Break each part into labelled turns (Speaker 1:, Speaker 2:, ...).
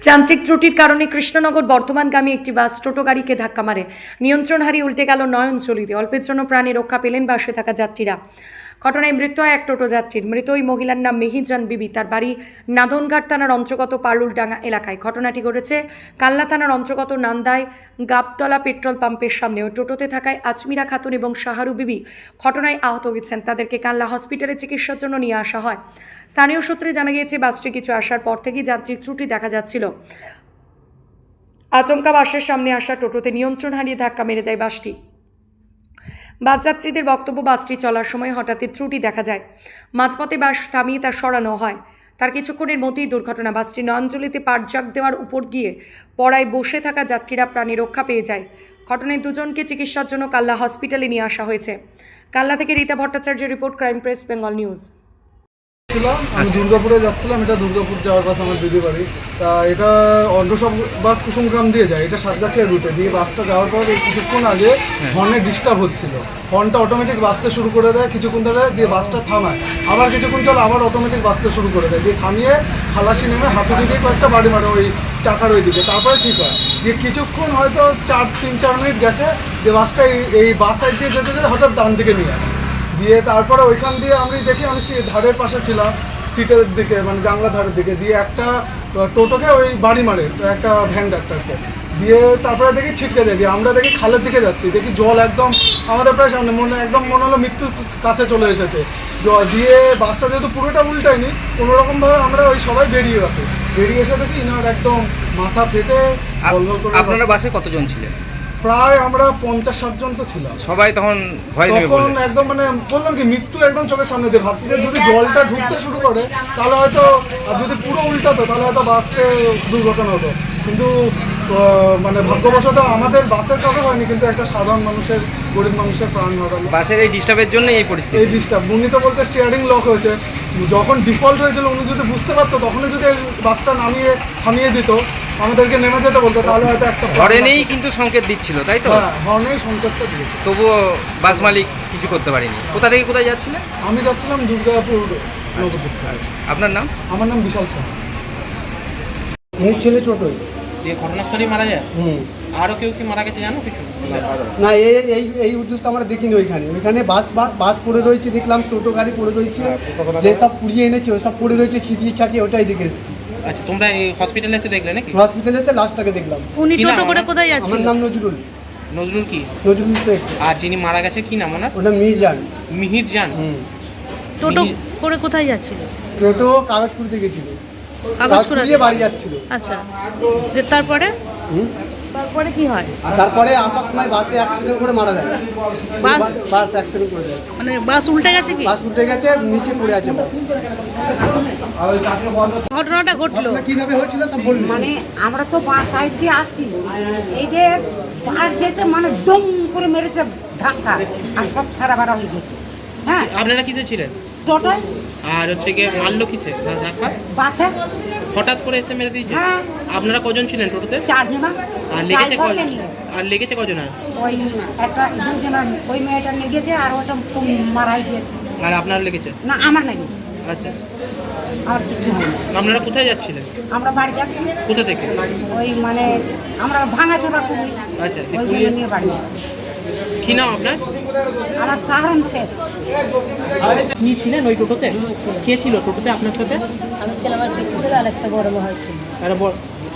Speaker 1: যান্ত্রিক ত্রুটির কারণে কৃষ্ণনগর বর্ধমানগামী একটি বাস টোটো গাড়িকে ধাক্কা মারে। নিয়ন্ত্রণ হারিয়ে উল্টে গেল নয়নচলিতে। অল্পের জন্য প্রাণে রক্ষা পেলেন বাসে থাকা যাত্রীরা। ঘটনায় মৃত্যু হয় এক টোটো যাত্রীর। মৃত ওই মহিলার নাম মেহিজান বিবি। তার বাড়ি নাদনঘাট থানার অন্তর্গত পারুলডাঙ্গা এলাকায়। ঘটনাটি ঘটেছে কাল্লা থানার অন্তর্গত নান্দায় গাবতলা পেট্রোল পাম্পের সামনে। ওই টোটোতে থাকায় আজমিরা খাতুন এবং শাহারু বিবি ঘটনায় আহত হয়েছেন। তাদেরকে কাল্লা হসপিটালে চিকিৎসার জন্য নিয়ে আসা হয়। স্থানীয় সূত্রে জানা গিয়েছে, বাসটি কিছু আসার পর থেকেই যান্ত্রিক ত্রুটি দেখা যাচ্ছিল। আচমকা বাসের সামনে আসা টোটোতে নিয়ন্ত্রণ হারিয়ে ধাক্কা মেরে দেয় বাসটি। বাস যাত্রীদের বক্তব্য, বাসটি চলার সময় হঠাৎই ত্রুটি দেখা যায়। মাঝপথে বাস থামিয়ে তা সরানো হয়। তার কিছুক্ষণের মধ্যেই দুর্ঘটনা। বাসটি নয়নজলিতে পাটজাক দেওয়ার উপর গিয়ে পড়ায় বসে থাকা যাত্রীরা প্রাণে রক্ষা পেয়ে যায়। ঘটনায় দুজনকে চিকিৎসার জন্য কাল্লা হসপিটালে নিয়ে আসা হয়েছে। কাল্লা থেকে রীতা ভট্টাচার্যের report, crime press Bengal news.
Speaker 2: আমি দুর্গাপুরে যাচ্ছিলাম, এটা দুর্গাপুর যাওয়ার বাস আমার দিদি বাড়ি। তা এটা অন্ডসব বাস কুসুমগ্রাম দিয়ে যায়, এটা সাতগাছিয়া রুটে দিয়ে। বাসটা যাওয়ার পর কিছুক্ষণ আগে হর্নে ডিস্টার্ব হচ্ছিল। হর্নটা অটোমেটিক বাজতে শুরু করে দেয় কিছুক্ষণ ধরে, দিয়ে বাসটা থামায়। আবার কিছুক্ষণ চল আবার অটোমেটিক বাজতে শুরু করে দেয়, দিয়ে থামিয়ে খালাসি নেমে হাতুড়ি দিয়ে কয়েকটা বাড়ি মারে ওই চাকার ওই দিকে। তারপরে ঠিক হয়, দিয়ে কিছুক্ষণ হয়তো 3-4 মিনিট গেছে, দিয়ে বাসটা এই বাস সাইড দিয়ে যেতে যেতে হঠাৎ ডান দিকে নিয়ে আসে। দিয়ে তারপরে ওইখান দিয়ে আমি দেখি, আমি ধারের পাশে ছিলাম, সিটের দিকে মানে জানলা ধারের দিকে, দিয়ে একটা টোটোকে ওই বাড়ি মারে একটা ভ্যান ডাক্তারকে। দিয়ে তারপরে দেখি ছিটকে দেয়। দিয়ে আমরা দেখি খালের দিকে যাচ্ছি, দেখি জল একদম আমাদের প্রায় সামনে, মনে হলো মৃত্যুর কাছে চলে এসেছে। দিয়ে বাসটা যেহেতু পুরোটা উল্টায়নি, কোনোরকমভাবে আমরা ওই সবাই বেরিয়ে এসে দেখি ইনার একদম মাথা ফেটে গলগল করে।
Speaker 3: আপনারা বাসে কতজন ছিলেন?
Speaker 2: প্রায় আমরা 50-60 জন তো ছিলাম।
Speaker 3: সবাই তখন ভয় পেয়ে
Speaker 2: তখন একদম মানে বললাম কি, মৃত্যু একদম চোখের সামনে দিয়ে। ভাবছি যে যদি জলটা ঢুকতে শুরু করে তাহলে হয়তো, আর যদি পুরো উল্টাতো তাহলে হয়তো বাসে দুর্ঘটনা হতো। কিন্তু মানে ভাগ্যবশত আমাদের বাসের কারণে হয়নি, কিন্তু একটা সাধারণ মানুষের, গরিব মানুষের প্রাণ হারালো
Speaker 3: বাসের এই ডিস্টার্বের জন্য এই পরিস্থিতি।
Speaker 2: এই ডিস্টার্ব। উনি তো বলছে স্টিয়ারিং লক হয়েছে। যখন ডিফল্ট হয়েছিল উনি যদি বুঝতে পারতো, তখনই যদি বাসটা থামিয়ে দিত, আমাদেরকে নেমে যেতে বলতো, তাহলে হয়তো একটা
Speaker 3: হর্নেই কিন্তু সংকেত দিচ্ছিল, তাই তো?
Speaker 2: হ্যাঁ, হর্নেই সংকেতটা দিয়েছে।
Speaker 3: তবুও বাস মালিক কিছু করতে পারেনি। কোথা থেকে কোথায় যাচ্ছিলেন?
Speaker 2: আমি যাচ্ছিলাম দুর্গাপুর নবদ্বীপ।
Speaker 3: আপনার নাম?
Speaker 2: আমার নাম বিশাল শাহ।
Speaker 4: ছেলে ছোটই
Speaker 5: দিয়ে ঘটনাস্থলেই মারা যায়। আরও কেউ কি মারা গেছে জানো কিছু?
Speaker 4: না, এই উদ্দেশ্য আমরা দেখিনি। ওইখানে বাস পড়ে রয়েছে, দেখলাম টোটো গাড়ি পড়ে রয়েছে, যেসব পুড়িয়ে এনেছে ওইসব পড়ে রয়েছে ছিটিয়ে ছাটিয়ে, ওটাই দেখে এসেছি।
Speaker 5: আচ্ছা, তোমরা এই হসপিটালে এসে দেখলে নাকি?
Speaker 4: হসপিটালে এসে লাস্টটাকে দেখলাম।
Speaker 6: উনি
Speaker 5: কি নাম
Speaker 6: টোটো করে
Speaker 5: ওনার?
Speaker 6: কোথায় যাচ্ছিল?
Speaker 4: আমার নাম নজরুল
Speaker 5: কি?
Speaker 4: নজরুল শেখ।
Speaker 5: আর যিনি মারা গেছে কি নাম ওনার?
Speaker 4: ওটা মিহিজান।
Speaker 5: মিহির জান।
Speaker 6: টোটো করে কোথায় যাচ্ছিল?
Speaker 4: টোটো কাগজ করতে গেছিল,
Speaker 6: কাগজ করে
Speaker 4: কুড়িয়ে বাড়ি যাচ্ছিল।
Speaker 6: আচ্ছা, তারপরে তারপরে কি হয়?
Speaker 4: তারপরে আসার সময় বাসে অ্যাক্সিডেন্ট করে মারা যায়। বাস অ্যাক্সিডেন্ট করে যায়।
Speaker 6: মানে বাস উল্টে গেছে কি?
Speaker 4: বাস উল্টে গেছে, নিচে পড়ে আছে বাস।
Speaker 6: ঘটনাটা ঘটলো
Speaker 4: কিভাবে হয়েছিল সব বলবো।
Speaker 7: মানে আমরা তো বাস সাইড দিয়ে আসছি, এই যে বাস শেষে মানে দম করে মেরেছে ধাক্কা, আর সব ছাড়া বাড়া হয়ে গেছে। হ্যাঁ,
Speaker 5: আপনারা কিসে ছিলেন?
Speaker 7: টোটাল
Speaker 5: আর হচ্ছে গিয়ে মারলো কিসে ধাক্কা?
Speaker 7: বাসে।
Speaker 5: হঠাৎ করে এসে মেরে দিয়েছে।
Speaker 7: হ্যাঁ।
Speaker 5: আপনারা কজন ছিলেন টোটোতে?
Speaker 7: 4 জনা।
Speaker 5: আর লেগেছে
Speaker 7: ড্রাইভারকে
Speaker 5: কজন?
Speaker 7: নিয়ে।
Speaker 5: আর লেগেছে কজন? আর
Speaker 7: ওই একটা 2 জনা, ওই মেয়েটা লেগেছে, আর ওটা তো মারাই দিয়েছে।
Speaker 5: আর আপনার লেগেছে?
Speaker 7: না, আমার লেগেছে,
Speaker 5: আচ্ছা,
Speaker 7: আর কিছু হয়নি।
Speaker 5: আপনারা কোথায় যাচ্ছিলেন?
Speaker 7: আমরা বাড়ি যাচ্ছি।
Speaker 5: কোথা থেকে?
Speaker 7: ওই মানে আমরা ভাঙাচোরা করি,
Speaker 5: আচ্ছা,
Speaker 7: ওই জন্য নিয়ে বাড়ি যাচ্ছি।
Speaker 5: কি নাম আপনার?
Speaker 7: আমার সাহারান শেখ।
Speaker 5: কি ছিলেন ওই টোটোতে? কে ছিল টোটোতে আপনার সাথে?
Speaker 8: আমি ছিলাম, আমার পিসি ছিল, আর একটা বড় মা হয়েছিল।
Speaker 5: আর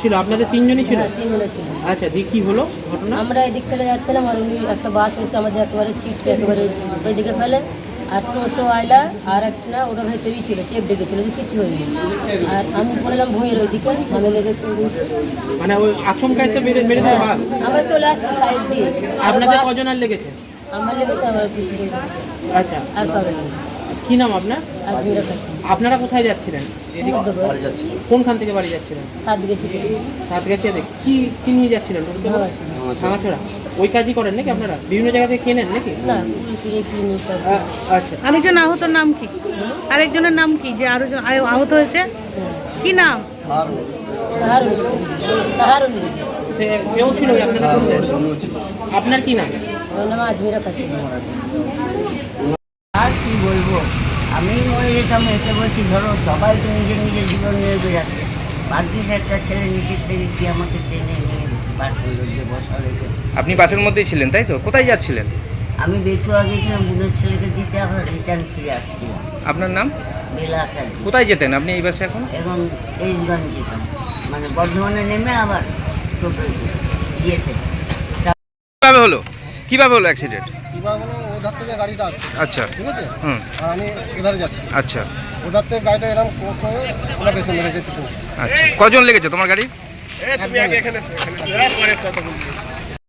Speaker 5: ছিল আপনাদের 3 জনই ছিল?
Speaker 8: হ্যাঁ, 3 জনে ছিল।
Speaker 5: আচ্ছা, দিয়ে কি হলো ঘটনা?
Speaker 8: আমরা এদিক থেকে যাচ্ছিলাম, আর উনি একটা বাস এসে আমাদের একেবারে ছিটকে একেবারে ওইদিকে ফেলে, আর টোটো আইলা আর একটা ওটা ভেতরেই ছিল, সেফ ডেকেছিল, কিছু হয়নি। আর আমি বললাম ভুঁয়ের ওইদিকে আমি লেগেছে।
Speaker 5: মানে ওই আচমকা এসে মেরে দিল
Speaker 8: হ্যাঁ,
Speaker 5: বাস?
Speaker 8: আমরা চলে আসছি সাইড দিয়ে।
Speaker 5: আপনাদের কজন আর লেগেছে?
Speaker 8: আমার লেগেছে, আমার পিসি লেগেছে,
Speaker 5: আচ্ছা,
Speaker 8: আর কারণ
Speaker 5: কি নাম আপনার?
Speaker 8: আজমিরা খাতুন।
Speaker 5: আপনারা কোথায় যাচ্ছিলেন? কোনখান থেকে বাড়ি যাচ্ছিলেন?
Speaker 8: 7 গেছি
Speaker 5: সাতগাছিয়া থেকে। কি নিয়ে যাচ্ছিলেন? ভাঙাছড়া। ওই কাজই করেন নাকি আপনারা? বিভিন্ন জায়গা থেকে কেনেন নাকি?
Speaker 8: না, ফিরে কি নিয়ে
Speaker 5: আচ্ছা,
Speaker 6: আরেকজন আহতর নাম কি? আরেকজনের নাম কি যে আরো আহত হয়েছে? কি নাম?
Speaker 8: সাহারুন।
Speaker 5: সেও ছিল আপনাদের বলতে? আপনার কি নাম?
Speaker 8: আমার নাম আজমিরা খাতুন।
Speaker 7: আর কি বলবো, আমি মরে যেতাম, এতে বলছি ধরো সবাই তো নিজের নিজের জীবন নিয়ে বেড়াচ্ছে, ভাগ্যিস একটা ছেলে নিচের থেকে কি আমাকে টেনে নিয়ে বার করলো যে বসালো এখানে।
Speaker 3: আপনি বাসের মধ্যেই ছিলেন তাই তো? কোথায় যাচ্ছিলেন?
Speaker 7: আমি বেতুয়া গিয়েছিলাম বোনের ছেলেকে দিতে, আবার রিটার্ন ফিরে আসছিলাম।
Speaker 3: আপনার নাম?
Speaker 7: বেলা আচার্য।
Speaker 3: কোথায় যেতেন আপনি এই বাসে এখন?
Speaker 7: এখন এইচগঞ্জ যেতাম, মানে বর্ধমানে নেমে আবার টোটো ইয়েতে।
Speaker 3: কিভাবে হলো? কিভাবে হলো অ্যাক্সিডেন্ট?
Speaker 4: এবার হলো ওধার থেকে গাড়িটা আসছে,
Speaker 3: আচ্ছা।
Speaker 4: ঠিক আছে,
Speaker 3: হুম।
Speaker 4: আর আমি এধারে যাচ্ছি।
Speaker 3: আচ্ছা
Speaker 4: ওধার থেকে গাড়িটা এরকম ক্রস হয়ে ওরা পেছনে মেরেছে পিছনে।
Speaker 3: আচ্ছা, কজন লেগেছে তোমার গাড়ি?
Speaker 4: তুমি আগে এখানে